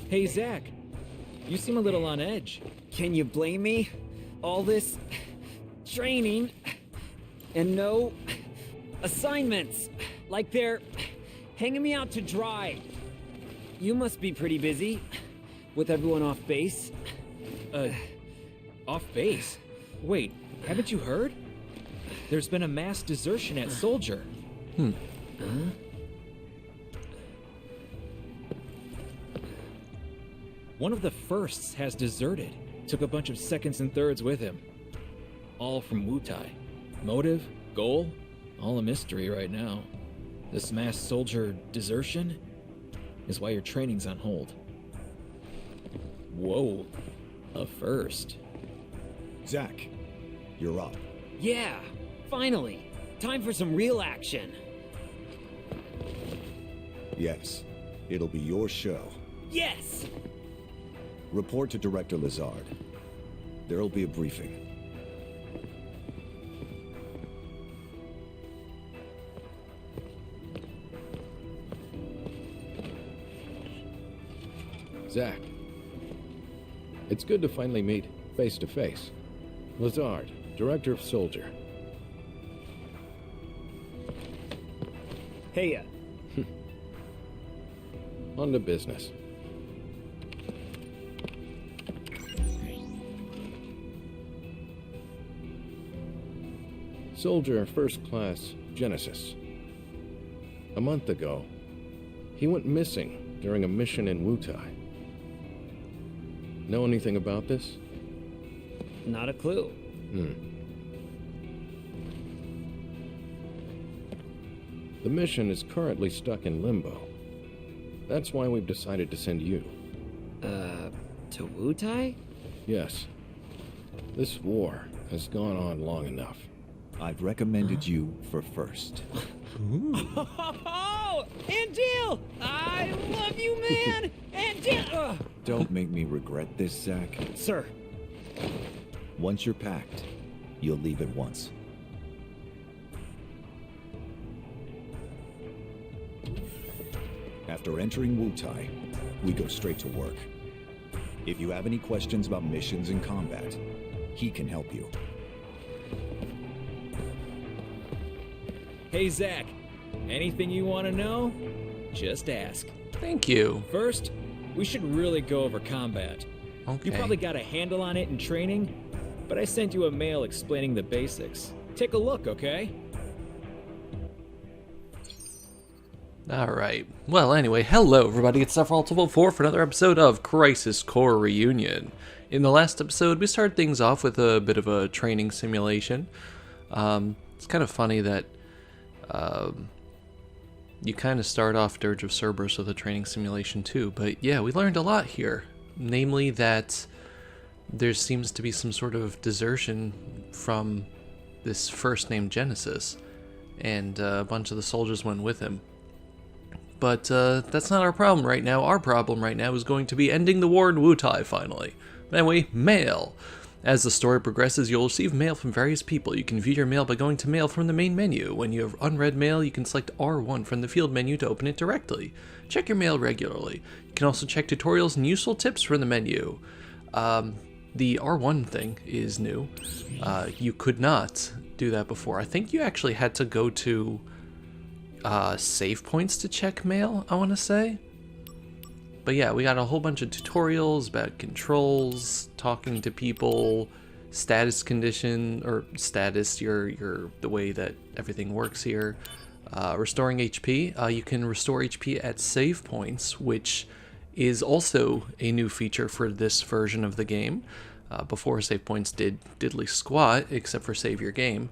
Hey, Zach. You seem a little on edge. Can you blame me? All this training and no assignments. Like they're hanging me out to dry. You must be pretty busy with everyone off base. Off base? Wait, haven't you heard? There's been a mass desertion at Soldier. One of the firsts has deserted. Took a bunch of seconds and thirds with him. All from Wutai. Motive? Goal? All a mystery right now. This mass soldier desertion is why your training's on hold. Whoa. A first. Zach, you're up. Yeah, finally. Time for some real action. Yes, it'll be your show. Yes! Report to Director Lazard. There'll be a briefing. Zach, it's good to finally meet face to face. Lazard, Director of Soldier. Hey, On to business. Soldier First Class Genesis. A month ago, he went missing during a mission in Wutai. Know anything about this? not a clue. The mission is currently stuck in limbo. That's why we've decided to send you. To Wutai? Yes. This war has gone on long enough. I've recommended you for first. Oh, Andil! I love you, man! Andil! Don't make me regret this, Zach. Sir. Once you're packed, you'll leave at once. After entering Wutai, we go straight to work. If you have any questions about missions and combat, he can help you. Hey, Zach. Anything you want to know? Just ask. Thank you. First, we should really go over combat. Okay. You probably got a handle on it in training, but I sent you a mail explaining the basics. Take a look, okay? Alright. Well, anyway, hello everybody, it's Sephiroth4 for another episode of Crisis Core Reunion. In the last episode, we started things off with a bit of a training simulation. It's kind of funny that you kind of start off Dirge of Cerberus with a training simulation too, but yeah, we learned a lot here. Namely that there seems to be some sort of desertion from this first named Genesis, and a bunch of the soldiers went with him. But that's not our problem right now. Our problem right now is going to be ending the war in Wutai, finally. But anyway, mail. As the story progresses, you'll receive mail from various people. You can view your mail by going to mail from the main menu. When you have unread mail, you can select R1 from the field menu to open it directly. Check your mail regularly. You can also check tutorials and useful tips from the menu. The R1 thing is new. You could not do that before. I think you actually had to go to save points to check mail, I want to say. But yeah, we got a whole bunch of tutorials about controls, talking to people, status condition, or status, your the way that everything works here. Restoring HP. You can restore HP at save points, which is also a new feature for this version of the game. Before, save points did diddly squat, except for save your game.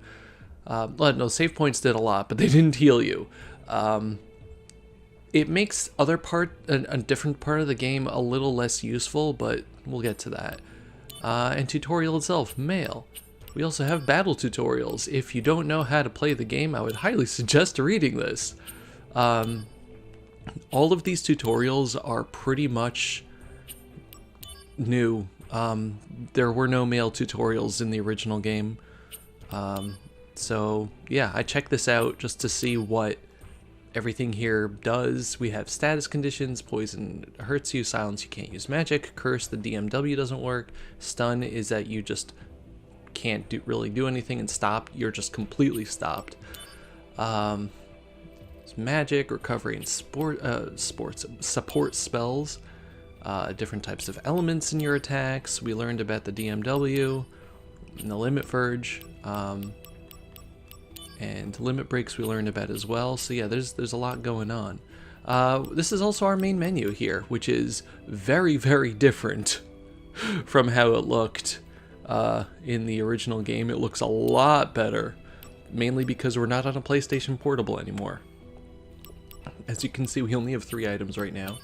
No, save points did a lot, but they didn't heal you. It makes a different part of the game a little less useful, but we'll get to that. And tutorial itself, mail. We also have battle tutorials. If you don't know how to play the game, I would highly suggest reading this. All of these tutorials are pretty much new. There were no mail tutorials in the original game. So yeah, I checked this out just to see what everything here does. We have status conditions: poison hurts you, silence you can't use magic, curse the DMW doesn't work, stun is that you just can't really do anything, and stop, you're just completely stopped. Magic, recovery, and sports support spells, different types of elements in your attacks. We learned about the DMW and the limit verge, and limit breaks we learned about as well. So yeah, there's a lot going on. This is also our main menu here, which is very, very different from how it looked in the original game. It looks a lot better, mainly because we're not on a PlayStation Portable anymore. As you can see, we only have 3 items right now.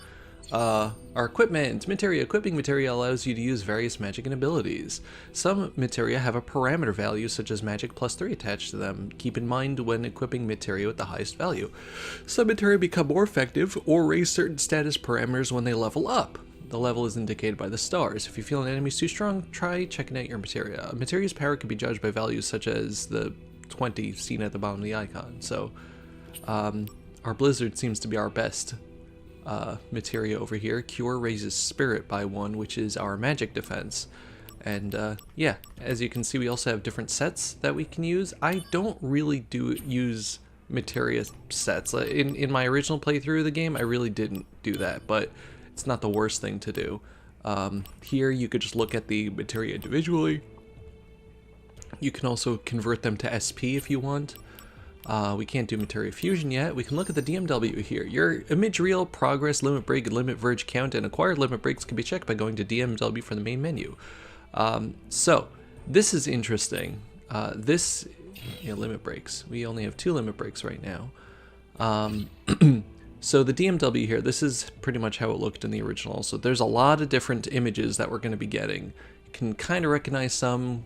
Our equipment, materia. Equipping materia allows you to use various magic and abilities. Some materia have a parameter value, such as magic +3 attached to them. Keep in mind when equipping materia with the highest value. Some materia become more effective or raise certain status parameters when they level up. The level is indicated by the stars. If you feel an enemy is too strong, try checking out your materia. A materia's power can be judged by values such as the 20 seen at the bottom of the icon. So, our Blizzard seems to be our best materia over here. Cure raises spirit by 1, which is our magic defense. And yeah, as you can see, we also have different sets that we can use. I don't really use materia sets. In my original playthrough of the game, I really didn't do that, but it's not the worst thing to do. Here, you could just look at the materia individually. You can also convert them to SP if you want. We can't do materia fusion yet. We can look at the DMW here. Your image reel, progress, limit break, and limit verge count, and acquired limit breaks can be checked by going to DMW for the main menu. So this is interesting. Limit breaks. We only have 2 limit breaks right now. So the DMW here, this is pretty much how it looked in the original. So there's a lot of different images that we're going to be getting. You can kind of recognize some,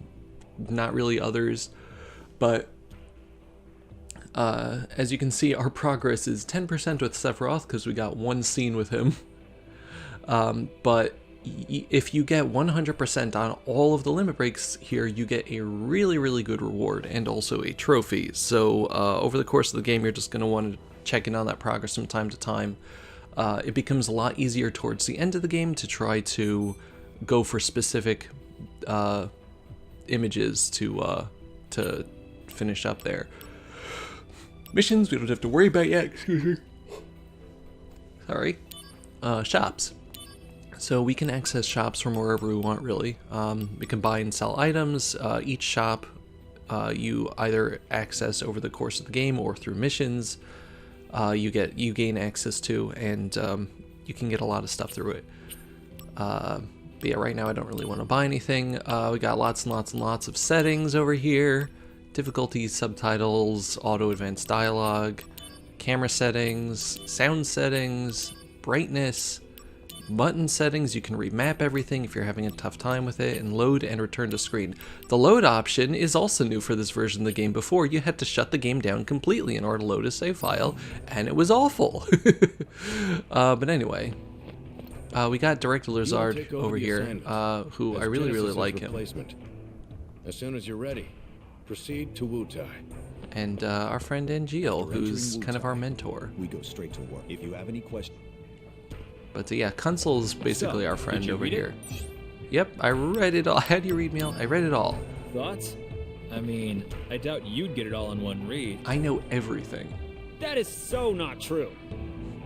not really others, but as you can see, our progress is 10% with Sephiroth because we got 1 scene with him. But if you get 100% on all of the limit breaks here, you get a really, really good reward and also a trophy. So over the course of the game, you're just going to want to check in on that progress from time to time. It becomes a lot easier towards the end of the game to try to go for specific images to finish up there. Missions we don't have to worry about yet, excuse me. Sorry. Shops. So we can access shops from wherever we want, really. We can buy and sell items. Each shop you either access over the course of the game or through missions. You gain access to, and you can get a lot of stuff through it. But yeah, right now I don't really want to buy anything. We got lots and lots and lots of settings over here. Difficulty, subtitles, auto advanced dialogue, camera settings, sound settings, brightness, button settings. You can remap everything if you're having a tough time with it, and load and return to screen. The load option is also new for this version of the game. Before, you had to shut the game down completely in order to load a save file, and it was awful. But anyway, we got Director Lazard over here, who I really, really like him. As soon as you're ready, proceed to Wutai. And our friend Angeal, who's kind of our mentor. We go straight to work. If you have any questions. But yeah, Kunsel's basically our friend over here. Yep, I read it all. How do you read mail? I read it all. Thoughts? I mean, I doubt you'd get it all in one read. I know everything. That is so not true.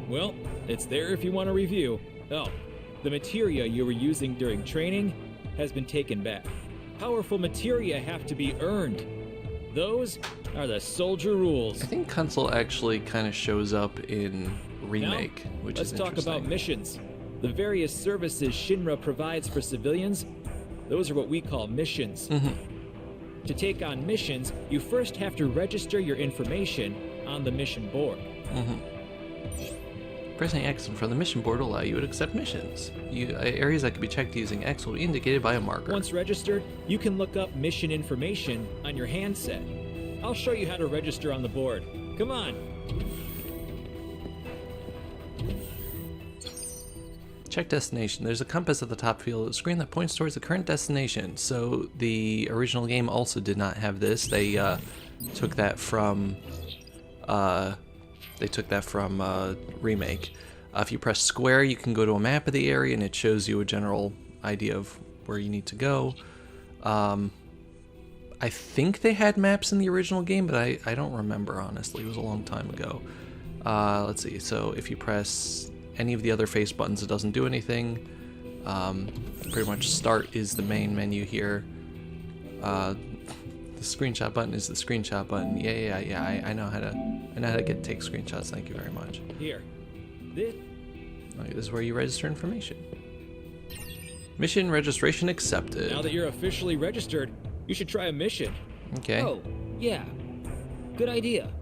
Well, it's there if you want to review. Oh, the materia you were using during training has been taken back. Powerful materia have to be earned. Those are the soldier rules. I think Kunsel actually kind of shows up in Remake, now, which let's is talk interesting. about missions. The various services Shinra provides for civilians, those are what we call missions. To take on missions, you first have to register your information on the mission board. Pressing X in front of the mission board will allow you to accept missions. Areas that can be checked using X will be indicated by a marker. Once registered, you can look up mission information on your handset. I'll show you how to register on the board. Come on. Check destination. There's a compass at the top field of the screen that points towards the current destination. So the original game also did not have this. They took that from They took that from Remake. If you press square, you can go to a map of the area, and it shows you a general idea of where you need to go. I think they had maps in the original game, but I don't remember, honestly. It was a long time ago. Let's see. So if you press any of the other face buttons, it doesn't do anything. Pretty much start is the main menu here. The screenshot button is the screenshot button. Yeah. I know how to take screenshots. Thank you very much. Here. This. Okay, this is where you register information. Mission registration accepted. Now that you're officially registered, you should try a mission. Okay. Oh, yeah. Good idea.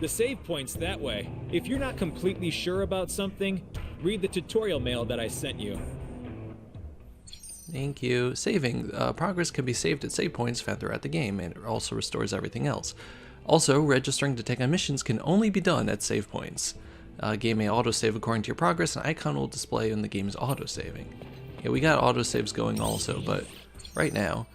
The save point's that way. If you're not completely sure about something, read the tutorial mail that I sent you. Thank you. Saving. Progress can be saved at save points found throughout the game, and it also restores everything else. Also, registering to take on missions can only be done at save points. Game may autosave according to your progress, an icon will display when the game is autosaving. Yeah, we got autosaves going also, but right now,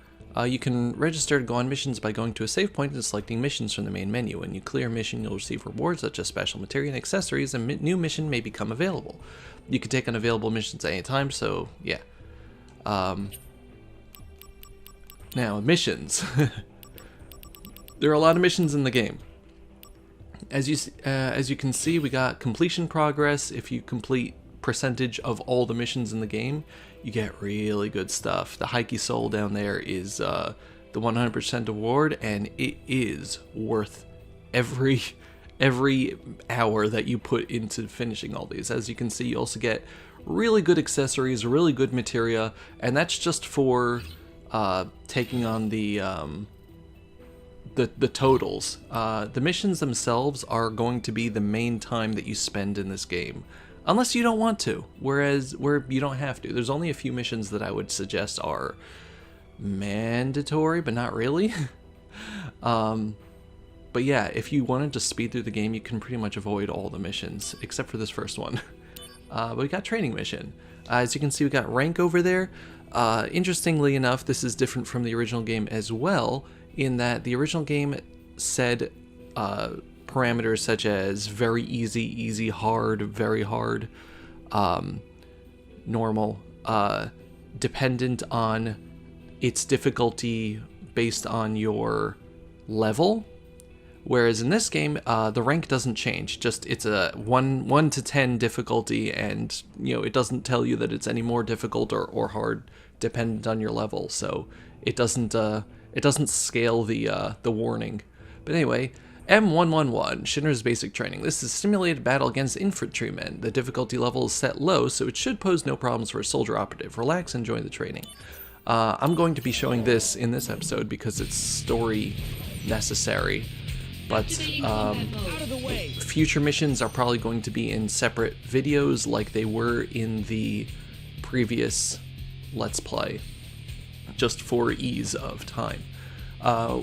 you can register to go on missions by going to a save point and selecting missions from the main menu. When you clear a mission, you'll receive rewards such as special material and accessories, and new mission may become available. You can take on available missions at any time, so yeah. Now, missions. There are a lot of missions in the game. As you can see, we got completion progress. If you complete percentage of all the missions in the game, you get really good stuff. The Heike Soul down there is the 100% award, and it is worth every hour that you put into finishing all these. As you can see, you also get really good accessories, really good materia, and that's just for taking on the totals. The missions themselves are going to be the main time that you spend in this game, unless you don't want to, where you don't have to. There's only a few missions that I would suggest are mandatory, but not really. But yeah, if you wanted to speed through the game, you can pretty much avoid all the missions, except for this first one. But we got training mission. As you can see, we got rank over there. Interestingly enough, this is different from the original game as well, in that the original game said parameters such as very easy, hard, very hard, normal, dependent on its difficulty based on your level. Whereas in this game, the rank doesn't change. Just it's a 1 to 10 difficulty, and it doesn't tell you that it's any more difficult or hard dependent on your level. So it doesn't scale the warning. But anyway, M111, Shinra's basic training. This is simulated battle against infantrymen. The difficulty level is set low, so it should pose no problems for a soldier operative. Relax and enjoy the training. I'm going to be showing this in this episode because it's story necessary. But future missions are probably going to be in separate videos like they were in the previous Let's Play, just for ease of time.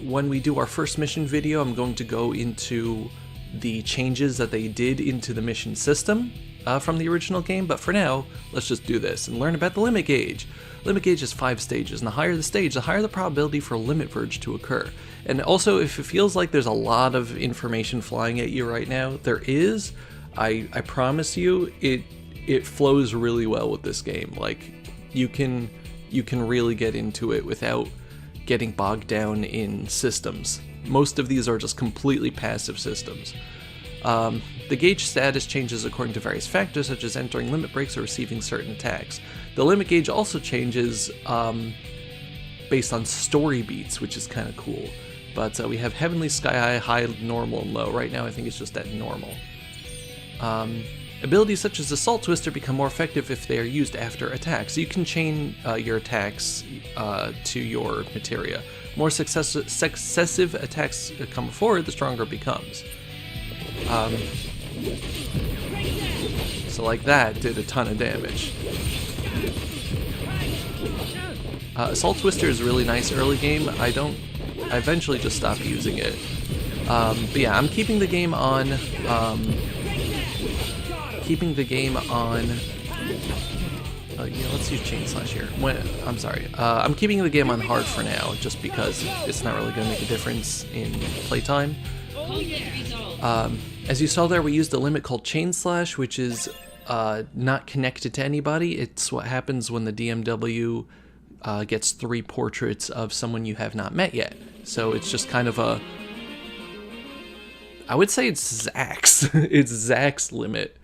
When we do our first mission video, I'm going to go into the changes that they did into the mission system from the original game, but for now, let's just do this and learn about the limit gauge. Limit gauge is 5 stages, and the higher the stage, the higher the probability for a limit verge to occur. And also, if it feels like there's a lot of information flying at you right now, there is. I promise you, it flows really well with this game. Like, you can really get into it without getting bogged down in systems. Most of these are just completely passive systems. The gauge status changes according to various factors, such as entering limit breaks or receiving certain attacks. The limit gauge also changes based on story beats, which is kind of cool. But we have Heavenly, Sky High, Normal, and Low. Right now I think it's just at Normal. Abilities such as Assault Twister become more effective if they are used after attacks. So you can chain your attacks to your materia. More successive attacks come forward, the stronger it becomes. So like that did a ton of damage. Assault Twister is really nice early game. I eventually just stopped using it. But yeah, I'm keeping the game on. Let's use Chain Slash here. I'm sorry. I'm keeping the game on hard for now, just because it's not really going to make a difference in playtime. As you saw there, we used a limit called Chain Slash, which is not connected to anybody. It's what happens when the DMW gets 3 portraits of someone you have not met yet. So it's just kind of a... I would say it's Zach's. It's Zach's limit,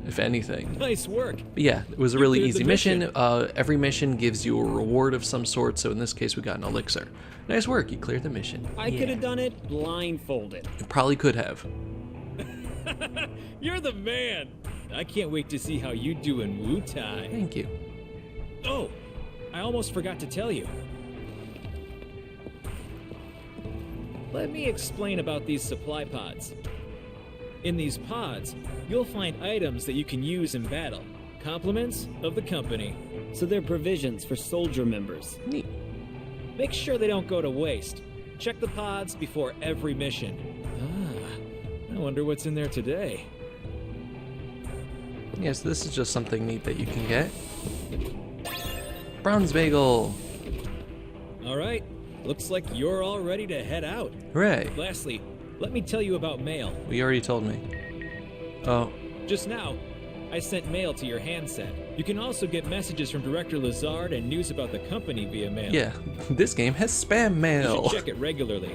if anything. Nice work. But yeah, it was a really cleared easy the mission. mission. Every mission gives you a reward of some sort, so in this case we got an elixir. Nice work, you cleared the mission. I could have done it blindfolded. You probably could have. You're the man. I can't wait to see how you do in Wu-Tai. Thank you. Oh, I almost forgot to tell you. Let me explain about these supply pods. In these pods, you'll find items that you can use in battle. Compliments of the company. So they're provisions for soldier members. Neat. Make sure they don't go to waste. Check the pods before every mission. Ah, I wonder what's in there today. Yes, this is just something neat that you can get. Bronze bagel. All right, looks like you're all ready to head out. Hooray. Lastly, let me tell you about mail. Well, you already told me. Oh, Just now, I sent mail to your handset. You can also get messages from Director Lazard and news about the company via mail. yeah. This game has spam You mail. should check it regularly.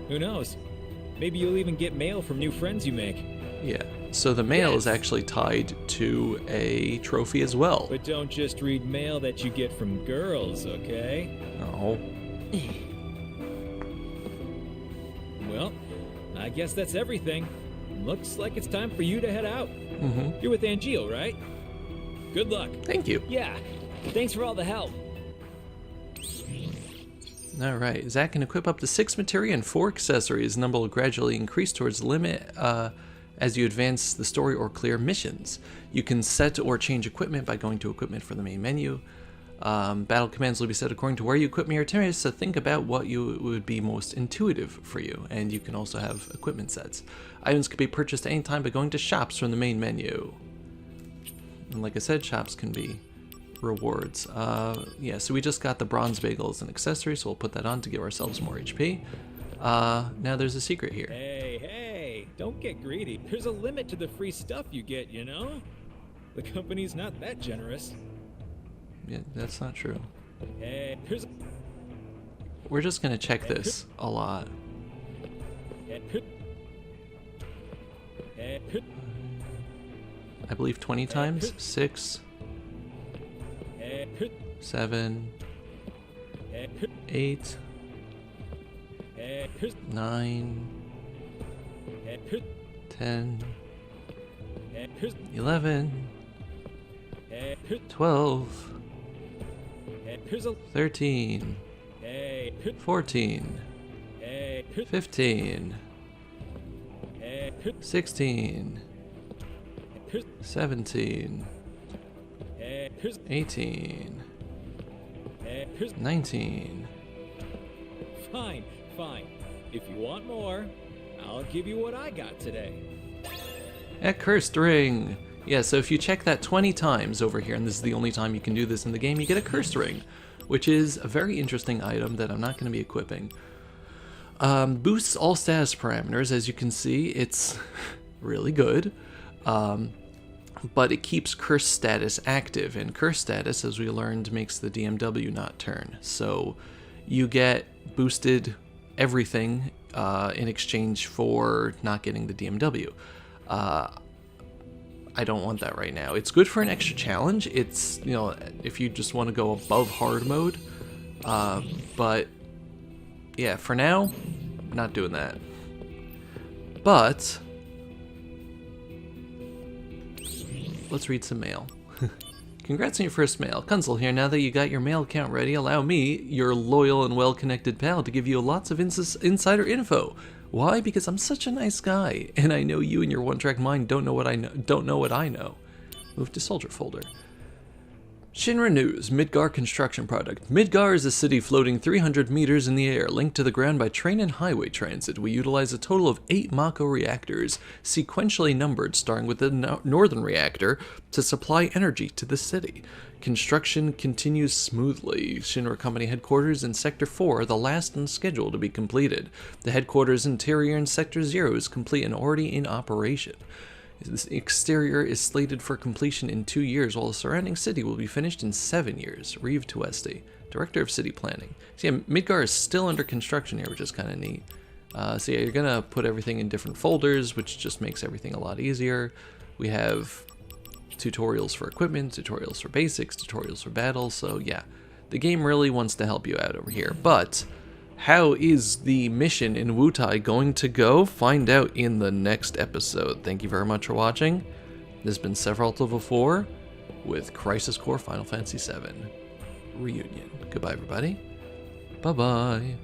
Who knows? Maybe you'll even get mail from new friends you make. Yeah. So the mail is Yes. actually tied to a trophy as well. But don't just read mail that you get from girls, okay? Oh. Well, I guess that's everything. Looks like it's time for you to head out. Mm-hmm. You're with Angel, right? Good luck. Thank you. Yeah, thanks for all the help. Alright, Zach can equip up to 6 materia and 4 accessories. The number will gradually increase towards the limit as you advance the story or clear missions. You can set or change equipment by going to equipment for the main menu. Battle commands will be set according to where you equip your itinerary, so think about what would be most intuitive for you. And you can also have equipment sets. Items can be purchased at any time by going to shops from the main menu. And like I said, shops can be rewards. Yeah, so we just got the bronze bagel as an accessory, so we'll put that on to give ourselves more HP. Now there's a secret here. Hey, don't get greedy. There's a limit to the free stuff you get, you know? The company's not that generous. Yeah, that's not true. Hey, there's We're just gonna check this a lot. I believe 20 times? 6, 7, 8, 9, 10, 11, 12, 13, 14, 15, 16, 17, 18, 19. Fine. If you want more, I'll give you what I got today. A cursed ring! Yeah, so if you check that 20 times over here, and this is the only time you can do this in the game, you get a cursed ring, which is a very interesting item that I'm not going to be equipping. Boosts all status parameters. As you can see, it's really good. But it keeps curse status active, and curse status, as we learned, makes the DMW not turn. So you get boosted everything in exchange for not getting the DMW. I don't want that right now. It's good for an extra challenge. It's, you know, if you just want to go above hard mode. But yeah, for now, not doing that. But let's read some mail. Congrats on your first mail. Kunzel here. Now that you got your mail account ready, allow me, your loyal and well-connected pal, to give you lots of insider info. Why? Because I'm such a nice guy, and I know you and your one-track mind don't know what I know. Move to soldier folder. Shinra News, Midgar construction product. Midgar is a city floating 300 meters in the air, linked to the ground by train and highway transit. We utilize a total of 8 Mako reactors, sequentially numbered, starting with the northern reactor, to supply energy to the city. Construction continues smoothly. Shinra Company headquarters in Sector 4 are the last on schedule to be completed. The headquarters interior in Sector 0 is complete and already in operation. The exterior is slated for completion in 2 years, while the surrounding city will be finished in 7 years. Reeve Tuesti, Director of City Planning. So yeah, Midgar is still under construction here, which is kind of neat. So yeah, you're going to put everything in different folders, which just makes everything a lot easier. We have tutorials for equipment, tutorials for basics, tutorials for battles, so yeah. The game really wants to help you out over here, but how is the mission in Wutai going to go? Find out in the next episode. Thank you very much for watching. This has been Sephiroth Level 4 with Crisis Core Final Fantasy VII Reunion. Goodbye, everybody. Bye-bye.